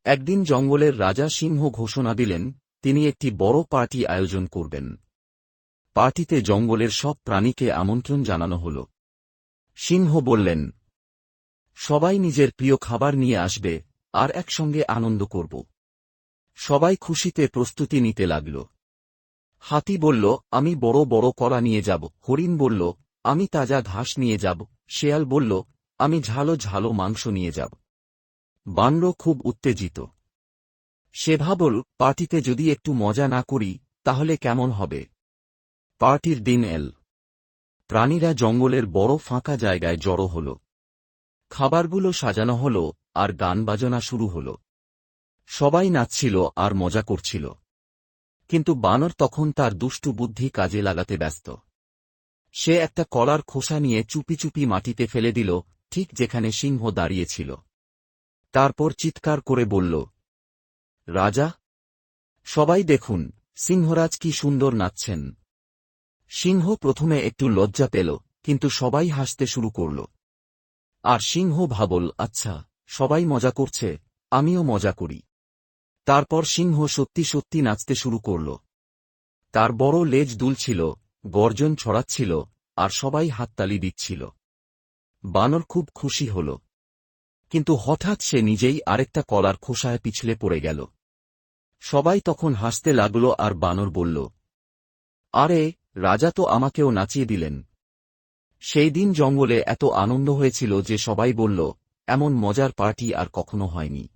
একদিন জঙ্গলের রাজা সিংহ ঘোষণা দিলেন তিনি একটি বড় পার্টি আয়োজন করবেন। পার্টিতে জঙ্গলের সব প্রাণীকে আমন্ত্রণ জানানো হল। সিংহ বললেন, সবাই নিজের প্রিয় খাবার নিয়ে আসবে আর একসঙ্গে আনন্দ করব। সবাই খুশিতে প্রস্তুতি নিতে লাগল। হাতি বলল, আমি বড় বড় কলা নিয়ে যাব। হরিণ বলল, আমি তাজা ঘাস নিয়ে যাব। শেয়াল বলল, আমি ঝালো ঝালো মাংস নিয়ে যাব। বানর খুব উত্তেজিত। সে ভাবল, পার্টিতে যদি একটু মজা না করি তাহলে কেমন হবে। পার্টির দিন এল। প্রাণীরা জঙ্গলের বড় ফাঁকা জায়গায় জড়ো হল। খাবারগুলো সাজানো হল আর গান বাজনা শুরু হল। সবাই নাচছিল আর মজা করছিল। কিন্তু বানর তখন তার দুষ্টু বুদ্ধি কাজে লাগাতে ব্যস্ত। সে একটা কলার খোসা নিয়ে চুপি চুপি মাটিতে ফেলে দিল, ঠিক যেখানে সিংহ দাঁড়িয়েছিল। তারপর চিৎকার করে বলল, রাজা, সবাই দেখুন, সিংহরাজ কি সুন্দর নাচছেন। সিংহ প্রথমে একটু লজ্জা পেল, কিন্তু সবাই হাসতে শুরু করল। আর সিংহ ভাবল, আচ্ছা, সবাই মজা করছে, আমিও মজা করি। তারপর সিংহ সত্যি সত্যি নাচতে শুরু করল। তার বড় লেজ দুলছিল, গর্জন ছড়াচ্ছিল, আর সবাই হাততালি দিচ্ছিল। বানর খুব খুশি হল। কিন্তু হঠাৎ সে নিজেই আরেকটা কলার খোসায় পিছলে পড়ে গেল। সবাই তখন হাসতে লাগল আর বানর বলল, আরে, রাজা তো আমাকেও নাচিয়ে দিলেন। সেই দিন জঙ্গলে এত আনন্দ হয়েছিল যে সবাই বলল, এমন মজার পার্টি আর কখনো হয়নি।